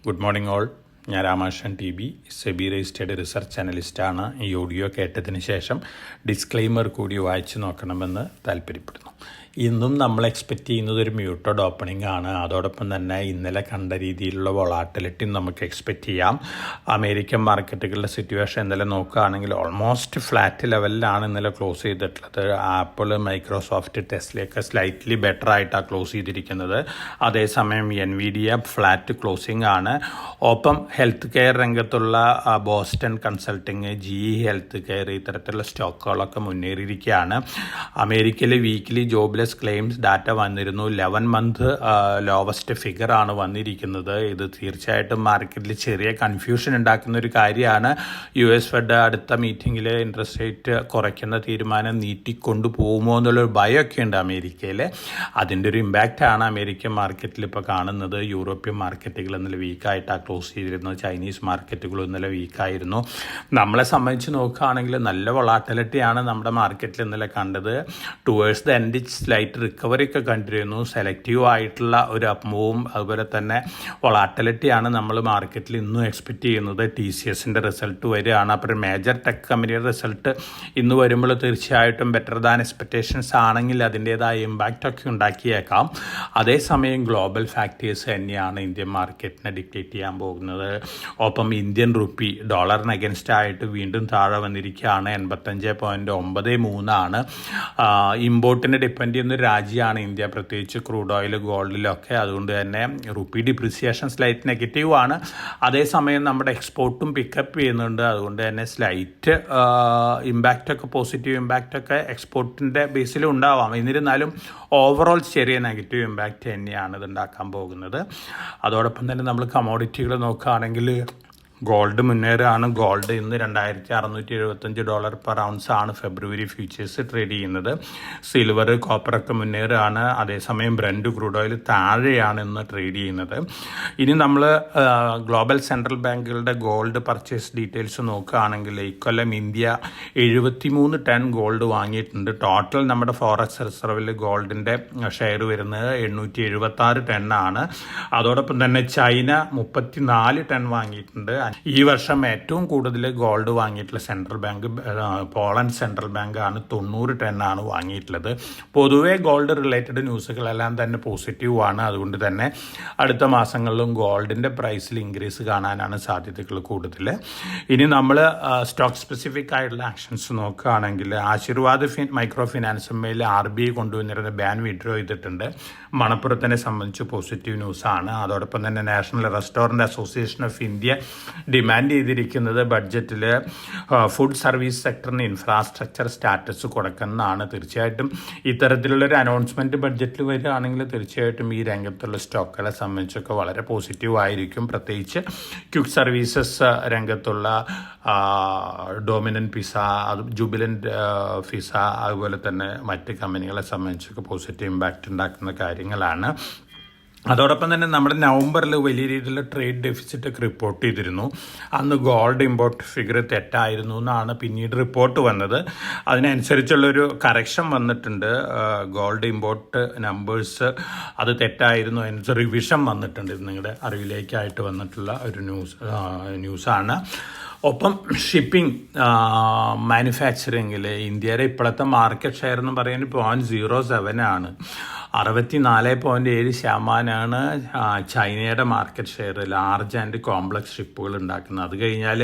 Good morning all. ഞാൻ രാമാശൻ TB, SEBI registered research അനലിസ്റ്റാണ്. ഈ audio കേട്ടതിന് ശേഷം ഡിസ്ക്ലെയിമർ കൂടി വായിച്ചു നോക്കണമെന്ന് താല്പര്യപ്പെടുന്നു. ഇന്നും നമ്മൾ എക്സ്പെക്റ്റ് ചെയ്യുന്നത് ഒരു മ്യൂട്ടഡ് ഓപ്പണിംഗ് ആണ്. അതോടൊപ്പം തന്നെ ഇന്നലെ കണ്ട രീതിയിലുള്ള വൊളാറ്റിലിറ്റി നമുക്ക് എക്സ്പെക്റ്റ് ചെയ്യാം. അമേരിക്കൻ മാർക്കറ്റുകളുടെ സിറ്റുവേഷൻ ഇന്നലെ നോക്കുകയാണെങ്കിൽ ഓൾമോസ്റ്റ് ഫ്ലാറ്റ് ലെവലിലാണ് ഇന്നലെ ക്ലോസ് ചെയ്തിട്ടുള്ളത്. ആപ്പിൾ, മൈക്രോസോഫ്റ്റ്, ടെസ്ലയൊക്കെ സ്ലൈറ്റ്ലി ബെറ്റർ ആയിട്ടാണ് ക്ലോസ് ചെയ്തിരിക്കുന്നത്. അതേസമയം NVIDIA ഫ്ലാറ്റ് ക്ലോസിംഗ് ആണ്. ഒപ്പം ഹെൽത്ത് കെയർ രംഗത്തുള്ള Boston consulting, GE health care, ഇത്തരത്തിലുള്ള സ്റ്റോക്കുകളൊക്കെ മുന്നേറിയിരിക്കുകയാണ്. അമേരിക്കയിലെ വീക്കിലി ജോബ്ലെസ് ക്ലെയിംസ് ഡാറ്റ വന്നിരുന്നു. 11 മന്ത് ലോവസ്റ്റ് ഫിഗർ ആണ് വന്നിരിക്കുന്നത്. ഇത് തീർച്ചയായിട്ടും മാർക്കറ്റിൽ ചെറിയ കൺഫ്യൂഷൻ ഉണ്ടാക്കുന്ന ഒരു കാര്യമാണ്. US ഫെഡ് അടുത്ത മീറ്റിങ്ങിൽ ഇൻട്രസ്റ്റ് റേറ്റ് കുറയ്ക്കുന്ന തീരുമാനം നീട്ടിക്കൊണ്ടു പോകുമോ എന്നുള്ളൊരു ഭയമൊക്കെ ഉണ്ട് അമേരിക്കയിൽ. അതിൻ്റെ ഒരു ഇമ്പാക്റ്റാണ് അമേരിക്കൻ മാർക്കറ്റിൽ ഇപ്പോൾ കാണുന്നത്. യൂറോപ്യൻ മാർക്കറ്റുകൾ ഇന്നലെ വീക്കായിട്ടാണ് ക്ലോസ് ചെയ്തിരുന്നത്. ചൈനീസ് മാർക്കറ്റുകളും ഇന്നലെ വീക്കായിരുന്നു. നമ്മളെ സംബന്ധിച്ച് നോക്കുകയാണെങ്കിൽ നല്ല വൊളാറ്റിലിറ്റിയാണ് നമ്മുടെ മാർക്കറ്റിൽ ഇന്നലെ കണ്ടത്. Towards the end light recovery ഒക്കെ കണ്ടിരുന്നു. സെലക്റ്റീവ് ആയിട്ടുള്ള ഒരു അപ്മൂവും അതുപോലെ തന്നെ വൊളാറ്റിലിറ്റിയാണ് നമ്മൾ മാർക്കറ്റിൽ ഇന്നും എക്സ്പെക്റ്റ് ചെയ്യുന്നത്. TCSൻ്റെ റിസൾട്ട് വരികയാണ്. അപ്പോൾ ഒരു മേജർ ടെക് കമ്പനിയുടെ റിസൾട്ട് ഇന്ന് വരുമ്പോൾ തീർച്ചയായിട്ടും ബെറ്റർ ദാൻ എക്സ്പെക്റ്റേഷൻസ് ആണെങ്കിൽ അതിൻ്റേതായ ഇമ്പാക്റ്റ് ഒക്കെ ഉണ്ടാക്കിയേക്കാം. അതേസമയം ഗ്ലോബൽ ഫാക്ടേഴ്സ് തന്നെയാണ് ഇന്ത്യൻ മാർക്കറ്റിനെ ഡിക്റ്റേറ്റ് ചെയ്യാൻ പോകുന്നത്. ഒപ്പം ഇന്ത്യൻ റുപ്പി ഡോളറിന് അഗൻസ്റ്റ് ആയിട്ട് വീണ്ടും താഴെ വന്നിരിക്കുകയാണ്. 85.93 ആണ്. ഇമ്പോർട്ടിനെ ഡിപ്പെൻഡ് ചെയ്യുന്ന ഒരു രാജ്യമാണ് ഇന്ത്യ, പ്രത്യേകിച്ച് ക്രൂഡ് ഓയിൽ, ഗോൾഡിലൊക്കെ. അതുകൊണ്ട് തന്നെ റുപ്പി ഡിപ്രിസിയേഷൻ സ്ലൈറ്റ് നെഗറ്റീവ് ആണ്. അതേസമയം നമ്മുടെ എക്സ്പോർട്ടും പിക്കപ്പ് ചെയ്യുന്നുണ്ട്. അതുകൊണ്ട് തന്നെ സ്ലൈറ്റ് ഇമ്പാക്റ്റൊക്കെ, പോസിറ്റീവ് ഇമ്പാക്റ്റൊക്കെ എക്സ്പോർട്ടിൻ്റെ ബേസിലും ഉണ്ടാവാം. എന്നിരുന്നാലും ഓവറോൾ ചെറിയ നെഗറ്റീവ് ഇമ്പാക്റ്റ് തന്നെയാണ് ഇത് ഉണ്ടാക്കാൻ പോകുന്നത്. അതോടൊപ്പം തന്നെ നമ്മൾ കമോഡിറ്റികൾ നോക്കുകയാണെങ്കിൽ ഗോൾഡ് മുന്നേറാണ്. ഗോൾഡ് ഇന്ന് $2,675 പെർ ഔൺസ് ആണ് ഫെബ്രുവരി ഫ്യൂച്ചേഴ്സ് ട്രേഡ് ചെയ്യുന്നത്. സിൽവർ, കോപ്പറൊക്കെ മുന്നേറാണ്. അതേസമയം ബ്രന്റ് ക്രൂഡ് ഓയിൽ താഴെയാണ് ഇന്ന് ട്രേഡ് ചെയ്യുന്നത്. ഇനി നമ്മൾ ഗ്ലോബൽ സെൻട്രൽ ബാങ്കുകളുടെ ഗോൾഡ് പർച്ചേസ് ഡീറ്റെയിൽസ് നോക്കുകയാണെങ്കിൽ ഇക്കൊല്ലം ഇന്ത്യ 73 ടൺ ഗോൾഡ് വാങ്ങിയിട്ടുണ്ട്. ടോട്ടൽ നമ്മുടെ ഫോറക്സ് റിസർവിൽ ഗോൾഡിൻ്റെ ഷെയർ വരുന്നത് 876 ടണ്ണാണ്. അതോടൊപ്പം തന്നെ ചൈന 34 ടൺ വാങ്ങിയിട്ടുണ്ട്. ഈ വർഷം ഏറ്റവും കൂടുതൽ ഗോൾഡ് വാങ്ങിയിട്ടുള്ള central bank Poland central bank ആണ്. 90 ടണ്ണാണ് വാങ്ങിയിട്ടുള്ളത്. പൊതുവെ ഗോൾഡ് റിലേറ്റഡ് ന്യൂസുകളെല്ലാം തന്നെ പോസിറ്റീവ് ആണ്. അതുകൊണ്ട് തന്നെ അടുത്ത മാസങ്ങളിലും ഗോൾഡിൻ്റെ പ്രൈസിൽ ഇൻക്രീസ് കാണാനാണ് സാധ്യതകൾ കൂടുതൽ. ഇനി നമ്മൾ സ്റ്റോക്ക് സ്പെസിഫിക് ആയിട്ടുള്ള ആക്ഷൻസ് നോക്കുകയാണെങ്കിൽ ആശീർവാദ് മൈക്രോ ഫിനാൻസ് മേൽ RBI കൊണ്ടുവന്നിരുന്ന ബാൻ വിഡ്രോ ചെയ്തിട്ടുണ്ട്. മണപ്പുറത്തിനെ സംബന്ധിച്ച് പോസിറ്റീവ് ന്യൂസാണ്. അതോടൊപ്പം തന്നെ national restaurant association of India demand ചെയ്തിരിക്കുന്നത് ബഡ്ജറ്റിൽ ഫുഡ് സർവീസ് സെക്ടറിന് ഇൻഫ്രാസ്ട്രക്ചർ സ്റ്റാറ്റസ് കൊടുക്കുന്നതാണ്. തീർച്ചയായിട്ടും ഇത്തരത്തിലുള്ളൊരു അനൗൺസ്മെൻറ്റ് ബഡ്ജറ്റിൽ വരികയാണെങ്കിൽ തീർച്ചയായിട്ടും ഈ രംഗത്തുള്ള സ്റ്റോക്കുകളെ സംബന്ധിച്ചൊക്കെ വളരെ പോസിറ്റീവ് ആയിരിക്കും. പ്രത്യേകിച്ച് ക്വിക്ക് സർവീസസ് രംഗത്തുള്ള ഡോമിനൻ്റ് പിസ, ജുബിലൻ്റ് ഫിസ, അതുപോലെ തന്നെ മറ്റ് കമ്പനികളെ സംബന്ധിച്ചൊക്കെ പോസിറ്റീവ് ഇമ്പാക്റ്റ് ഉണ്ടാക്കുന്ന കാര്യങ്ങളാണ്. അതോടൊപ്പം തന്നെ നമ്മുടെ നവംബറിൽ വലിയ രീതിയിലുള്ള ട്രേഡ് ഡെഫിസിറ്റ് ഒക്കെ റിപ്പോർട്ട് ചെയ്തിരുന്നു. അന്ന് ഗോൾഡ് ഇമ്പോർട്ട് ഫിഗർ തെറ്റായിരുന്നു എന്നാണ് പിന്നീട് റിപ്പോർട്ട് വന്നത്. അതിനനുസരിച്ചുള്ളൊരു കറക്ഷൻ വന്നിട്ടുണ്ട്. ഗോൾഡ് ഇമ്പോർട്ട് നമ്പേഴ്സ് അത് തെറ്റായിരുന്നു, അതിനനുസരിച്ച് റിവിഷൻ വന്നിട്ടുണ്ട്. ഇത് നിങ്ങളുടെ അറിവിലേക്കായിട്ട് വന്നിട്ടുള്ള ഒരു ന്യൂസാണ്. ഒപ്പം ഷിപ്പിംഗ് മാനുഫാക്ചറിങ്ങിൽ ഇന്ത്യയുടെ ഇപ്പോഴത്തെ മാർക്കറ്റ് ഷെയർ എന്ന് പറയുന്നത് 0.07 ആണ്. 64.7% ചൈനയുടെ market share, large and complex ഷിപ്പുകൾ ഉണ്ടാക്കുന്നത്. അത് കഴിഞ്ഞാൽ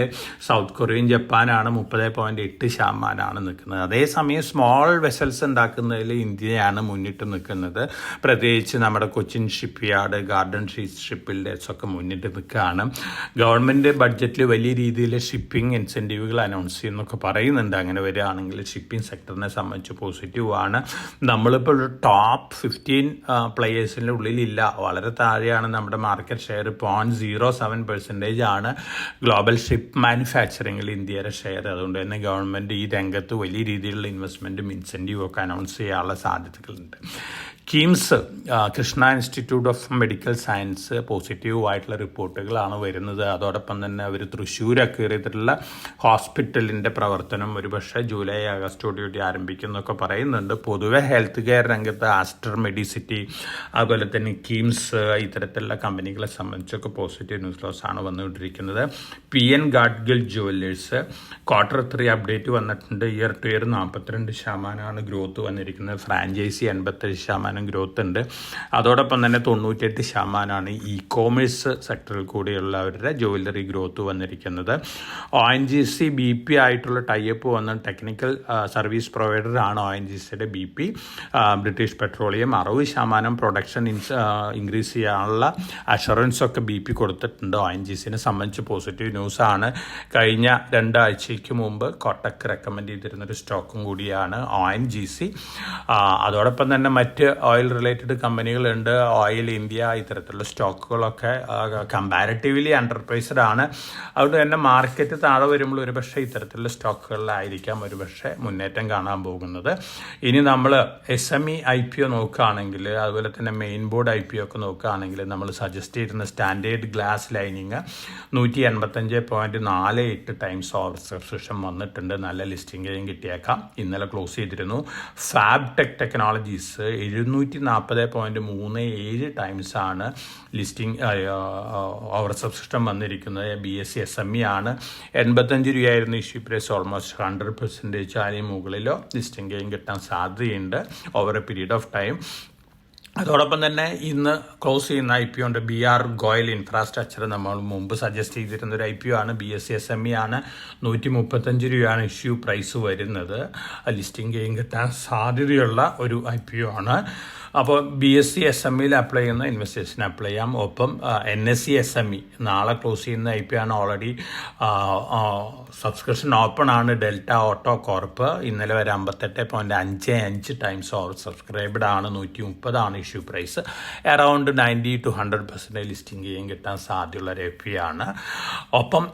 സൗത്ത് കൊറിയയും ജപ്പാനാണ് 30.8% നിൽക്കുന്നത്. അതേസമയം സ്മോൾ വെസൽസ് ഉണ്ടാക്കുന്നതിൽ ഇന്ത്യയാണ് മുന്നിട്ട് നിൽക്കുന്നത്. പ്രത്യേകിച്ച് നമ്മുടെ Cochin ship yard, garden ship builders ഒക്കെ മുന്നിട്ട് നിൽക്കുകയാണ്. ഗവൺമെൻറ് ബഡ്ജറ്റിൽ വലിയ രീതിയിൽ ഷിപ്പിംഗ് ഇൻസെൻറ്റീവുകൾ അനൗൺസ് ചെയ്യുന്നൊക്കെ പറയുന്നുണ്ട്. അങ്ങനെ വരികയാണെങ്കിൽ ഷിപ്പിംഗ് സെക്ടറിനെ സംബന്ധിച്ച് പോസിറ്റീവ് ആണ്. നമ്മളിപ്പോൾ ടോപ്പ് 15 പ്ലെയേഴ്സിൻ്റെ ഉള്ളിലില്ല, വളരെ താഴെയാണ് നമ്മുടെ മാർക്കറ്റ് ഷെയർ. 0.07% ആണ് ഗ്ലോബൽ ഷിപ്പ് മാനുഫാക്ചറിങ്ങിൽ ഇന്ത്യയുടെ ഷെയർ. അതുകൊണ്ട് തന്നെ ഗവൺമെൻറ് ഈ രംഗത്ത് വലിയ രീതിയിലുള്ള ഇൻവെസ്റ്റ്മെൻറ്റും ഇൻസെൻറ്റീവും ഒക്കെ അനൗൺസ് ചെയ്യാനുള്ള സാധ്യതകളുണ്ട്. KIMS Krishna institute of medical science പോസിറ്റീവായിട്ടുള്ള റിപ്പോർട്ടുകളാണ് വരുന്നത്. അതോടൊപ്പം തന്നെ അവർ തൃശ്ശൂരൊക്കെ കയറിയിട്ടുള്ള ഹോസ്പിറ്റലിൻ്റെ പ്രവർത്തനം ഒരുപക്ഷെ ജൂലൈ ആഗസ്റ്റോടുകൂടി ആരംഭിക്കുന്നൊക്കെ പറയുന്നുണ്ട്. പൊതുവെ ഹെൽത്ത് കെയർ രംഗത്ത് ആസ്റ്റർ മെഡിസിറ്റി അതുപോലെ തന്നെ കിംസ് ഇത്തരത്തിലുള്ള കമ്പനികളെ സംബന്ധിച്ചൊക്കെ പോസിറ്റീവ് ന്യൂസ് ലോസ് ആണ് വന്നുകൊണ്ടിരിക്കുന്നത്. PN Gadgil jewellers Q3 update വന്നിട്ടുണ്ട്. ഇയർ ടു ഇയർ 42% ഗ്രോത്ത് വന്നിരിക്കുന്നത്. ഫ്രാഞ്ചൈസി 87% ഗ്രോത്ത് ഉണ്ട്. അതോടൊപ്പം തന്നെ 98% ഇ കോമേഴ്സ് സെക്ടറിൽ കൂടിയുള്ളവരുടെ ജുവല്ലറി ഗ്രോത്ത് വന്നിരിക്കുന്നത്. ONGC BP ആയിട്ടുള്ള ടൈപ്പ് വന്ന ടെക്നിക്കൽ സർവീസ് പ്രൊവൈഡറാണ് ONGCയുടെ BP. British petroleum 60% production increase ചെയ്യാനുള്ള അഷുറൻസ് ഒക്കെ BP കൊടുത്തിട്ടുണ്ട്. ONGCനെ സംബന്ധിച്ച് പോസിറ്റീവ് ന്യൂസാണ്. കഴിഞ്ഞ 2 ആഴ്ചയ്ക്ക് മുമ്പ് കോട്ടക് റെക്കമെൻഡ് ചെയ്തിരുന്നൊരു സ്റ്റോക്കും കൂടിയാണ് ONGC. അതോടൊപ്പം തന്നെ മറ്റ് ഓയിൽ റിലേറ്റഡ് കമ്പനികളുണ്ട്. ഓയിൽ ഇന്ത്യ ഇത്തരത്തിലുള്ള സ്റ്റോക്കുകളൊക്കെ കമ്പാരിറ്റീവ്ലി അണ്ടർ പ്രൈസ്ഡ് ആണ്. അതുകൊണ്ട് തന്നെ മാർക്കറ്റ് താഴെ വരുമ്പോൾ ഒരുപക്ഷെ ഇത്തരത്തിലുള്ള സ്റ്റോക്കുകളിലായിരിക്കാം ഒരുപക്ഷെ മുന്നേറ്റം കാണാൻ പോകുന്നത്. ഇനി നമ്മൾ SME IPO നോക്കുകയാണെങ്കിൽ അതുപോലെ തന്നെ മെയിൻ ബോർഡ് IPO ഒക്കെ നോക്കുകയാണെങ്കിൽ നമ്മൾ സജസ്റ്റ് ചെയ്യുന്ന standard glass lining 185.48 times over subscription വന്നിട്ടുണ്ട്. നല്ല ലിസ്റ്റിംഗ് കിട്ടിയേക്കാം. ഇന്നലെ ക്ലോസ് ചെയ്തിരുന്നു. ഫാബ് ടെക് ടെക്നോളജീസ് 740.37 ടൈംസ് ആണ് ലിസ്റ്റിംഗ് ഓവർ സബ്സ്ക്രിപ്ഷൻ വന്നിരിക്കുന്നത്. BSE SME ആണ്. 85 രൂപയായിരുന്നു ഇഷ്യൂ പ്രൈസ്. ഓൾമോസ്റ്റ് 100% അതിന് മുകളിലോ ലിസ്റ്റിംഗ് ഗെയിൻ കിട്ടാൻ സാധ്യതയുണ്ട് over A period of time. അതോടൊപ്പം തന്നെ ഇന്ന് ക്ലോസ് ചെയ്യുന്ന IPO ഉണ്ട്. BR ഗോയൽ ഇൻഫ്രാസ്ട്രക്ചർ നമ്മൾ മുമ്പ് സജസ്റ്റ് ചെയ്തിരുന്ന ഒരു IPO ആണ്. BSE SME ആണ്. 135 രൂപയാണ് ഇഷ്യൂ പ്രൈസ് വരുന്നത്. ലിസ്റ്റിംഗ് ഗെയിൻ കിട്ടാൻ സാധ്യതയുള്ള ഒരു IPO ആണ്. അപ്പോൾ BSE SMEയിൽ അപ്ലൈ ചെയ്യുന്ന ഇൻവെസ്റ്റേഴ്സിന് അപ്ലൈ ചെയ്യാം. ഒപ്പം NSE SME നാളെ ക്ലോസ് ചെയ്യുന്ന IPO ആണ്. ഓൾറെഡി സബ്സ്ക്രിപ്ഷൻ ഓപ്പൺ ആണ്. ഡെൽറ്റ ഓട്ടോ കോർപ്പ് ഇന്നലെ വരെ 58.55 ടൈംസ് ഓവർ സബ്സ്ക്രൈബ്ഡ് ആണ്. 130 ആണ് issue price. Around 90 to 100% listing ചെയ്യാൻ കിട്ടാൻ സാധ്യതയുള്ള ഒരു IPO ആണ്. ഒപ്പം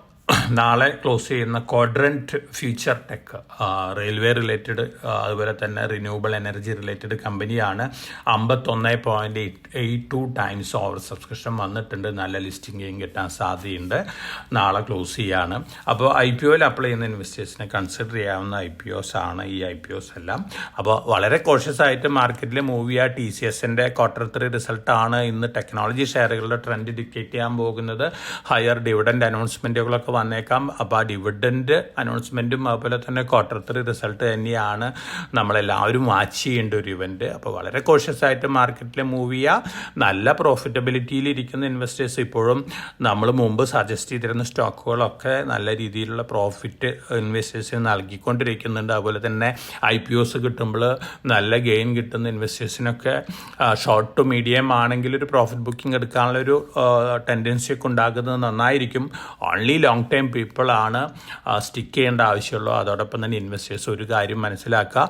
നാളെ ക്ലോസ് ചെയ്യുന്ന quadrant future tech railway related അതുപോലെ തന്നെ റിന്യൂവബിൾ എനർജി റിലേറ്റഡ് കമ്പനിയാണ്. 51.82 ടൈംസ് ഓവർ സബ്സ്ക്രിപ്ഷൻ വന്നിട്ടുണ്ട്. നല്ല ലിസ്റ്റിംഗ് കിട്ടാൻ സാധ്യതയുണ്ട്. നാളെ ക്ലോസ് ചെയ്യാണ്. അപ്പോൾ IPOയിൽ അപ്ലൈ ചെയ്യുന്ന ഇൻവെസ്റ്റേഴ്സിനെ കൺസിഡർ ചെയ്യാവുന്ന IPOs ആണ് ഈ IPOs എല്ലാം. അപ്പോൾ വളരെ കോഷ്യസ് ആയിട്ട് മാർക്കറ്റിൽ മൂവ് ചെയ്യുക. TCSൻ്റെ Q3 റിസൾട്ടാണ് ഇന്ന് ടെക്നോളജി ഷെയറുകളുടെ ട്രെൻഡ് ഡിക്റ്റേറ്റ് ചെയ്യാൻ പോകുന്നത്. ഹയർ ഡിവിഡൻഡ് അനൗൺസ്മെൻറ്റുകളൊക്കെ വന്നേക്കാം. അപ്പോൾ ആ ഡിവിഡൻഡ് അനൗൺസ്മെൻറ്റും അതുപോലെ തന്നെ Q3 റിസൾട്ട് തന്നെയാണ് നമ്മളെല്ലാവരും വാച്ച് ചെയ്യേണ്ട ഒരു ഇവൻറ്റ്. അപ്പോൾ വളരെ കോഷ്യസ് ആയിട്ട് മാർക്കറ്റിൽ മൂവ് ചെയ്യുക. നല്ല പ്രോഫിറ്റബിലിറ്റിയിലിരിക്കുന്ന ഇൻവെസ്റ്റേഴ്സ് ഇപ്പോഴും നമ്മൾ മുമ്പ് സജസ്റ്റ് ചെയ്തിരുന്ന സ്റ്റോക്കുകളൊക്കെ നല്ല രീതിയിലുള്ള പ്രോഫിറ്റ് ഇൻവെസ്റ്റേഴ്സിന് നൽകിക്കൊണ്ടിരിക്കുന്നുണ്ട്. അതുപോലെ തന്നെ IPOs കിട്ടുമ്പോൾ നല്ല ഗെയിൻ കിട്ടുന്ന ഇൻവെസ്റ്റേഴ്സിനൊക്കെ ഷോർട്ട് ടു മീഡിയം ആണെങ്കിൽ ഒരു പ്രോഫിറ്റ് ബുക്കിംഗ് എടുക്കാനുള്ളൊരു ടെൻഡൻസി ഒക്കെ ഉണ്ടാകുന്നത് നന്നായിരിക്കും. ഓൺലി ലോങ് ടൈം പീപ്പിളാണ് സ്റ്റിക്ക് ചെയ്യേണ്ട ആവശ്യമുള്ളൂ. അതോടൊപ്പം തന്നെ ഇൻവെസ്റ്റേഴ്സ് ഒരു കാര്യം മനസ്സിലാക്കുക,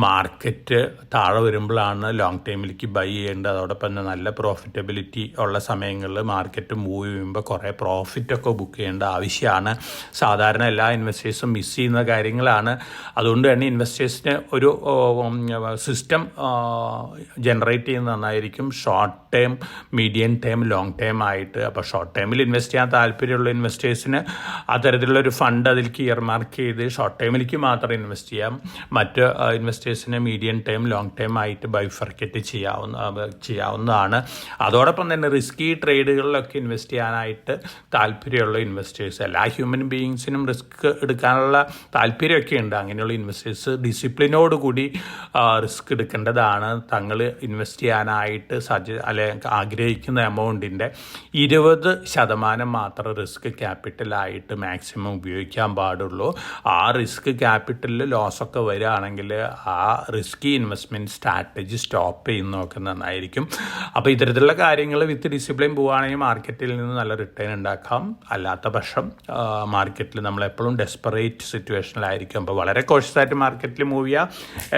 മാർക്കറ്റ് താഴെ വരുമ്പോഴാണ് ലോങ് ടൈമിലേക്ക് ബൈ ചെയ്യേണ്ടത്. അതോടൊപ്പം തന്നെ നല്ല പ്രോഫിറ്റബിലിറ്റി ഉള്ള സമയങ്ങളിൽ മാർക്കറ്റ് മൂവ് ചെയ്യുമ്പോൾ കുറേ പ്രോഫിറ്റൊക്കെ ബുക്ക് ചെയ്യേണ്ട ആവശ്യമാണ്. സാധാരണ എല്ലാ ഇൻവെസ്റ്റേഴ്സും മിസ് ചെയ്യുന്ന കാര്യങ്ങളാണ്. അതുകൊണ്ട് തന്നെ ഇൻവെസ്റ്റേഴ്സിന് ഒരു സിസ്റ്റം ജനറേറ്റ് ചെയ്യുന്നത് നന്നായിരിക്കും. Short time, medium time, long time ആയിട്ട്. അപ്പോൾ ഷോർട്ട് ടൈമിൽ ഇൻവെസ്റ്റ് ചെയ്യാൻ താല്പര്യമുള്ള ഇൻവെസ്റ്റേഴ്സിന് അത്തരത്തിലുള്ളൊരു ഫണ്ട് അതിലേക്ക് ഇയർമാർക്ക് ചെയ്ത് ഷോർട്ട് ടൈമിലേക്ക് മാത്രം ഇൻവെസ്റ്റ് ചെയ്യാം. മറ്റ് ഇൻവെസ്റ്റേഴ്സിന് മീഡിയം ടൈം, ലോങ് ടൈം ആയിട്ട് ബൈഫർക്കറ്റ് ചെയ്യാവുന്നതാണ്. അതോടൊപ്പം തന്നെ റിസ്കി ട്രേഡുകളിലൊക്കെ ഇൻവെസ്റ്റ് ചെയ്യാനായിട്ട് താല്പര്യമുള്ള ഇൻവെസ്റ്റേഴ്സ്, എല്ലാ ഹ്യൂമൻ ബീയിങ്സിനും റിസ്ക് എടുക്കാനുള്ള താല്പര്യമൊക്കെ ഉണ്ട്. അങ്ങനെയുള്ള ഇൻവെസ്റ്റേഴ്സ് ഡിസിപ്ലിനോടുകൂടി റിസ്ക് എടുക്കേണ്ടതാണ്. തങ്ങൾ ഇൻവെസ്റ്റ് ചെയ്യാനായിട്ട് ആഗ്രഹിക്കുന്ന എമൗണ്ടിൻ്റെ 20% മാത്രം റിസ്ക് ക്യാപിറ്റലായിട്ട് മാക്സിമം ഉപയോഗിക്കാൻ പാടുള്ളൂ. ആ റിസ്ക് ക്യാപിറ്റലിൽ ലോസൊക്കെ വരികയാണെങ്കിൽ ആ റിസ്കി ഇൻവെസ്റ്റ്മെൻറ്റ് സ്ട്രാറ്റജി സ്റ്റോപ്പ് ചെയ്യുന്നതൊക്കെ നന്നായിരിക്കും. അപ്പോൾ ഇത്തരത്തിലുള്ള കാര്യങ്ങൾ വിത്ത് ഡിസിപ്ലിൻ പോവുകയാണെങ്കിൽ മാർക്കറ്റിൽ നിന്ന് നല്ല റിട്ടേൺ ഉണ്ടാക്കാം. അല്ലാത്ത പക്ഷം മാർക്കറ്റിൽ നമ്മളെപ്പോഴും ഡെസ്പറേറ്റ് സിറ്റുവേഷനിലായിരിക്കും. അപ്പോൾ വളരെ കോഷ്യസായിട്ട് മാർക്കറ്റിൽ മൂവ് ചെയ്യുക.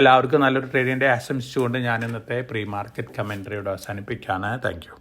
എല്ലാവർക്കും നല്ലൊരു ട്രേഡിൻ്റെ ആശംസിച്ചുകൊണ്ട് ഞാൻ ഇന്നത്തെ പ്രീ മാർക്കറ്റ് കമൻട്രിയോട് അവസാനിപ്പിക്കുകയാണ്. Thank you.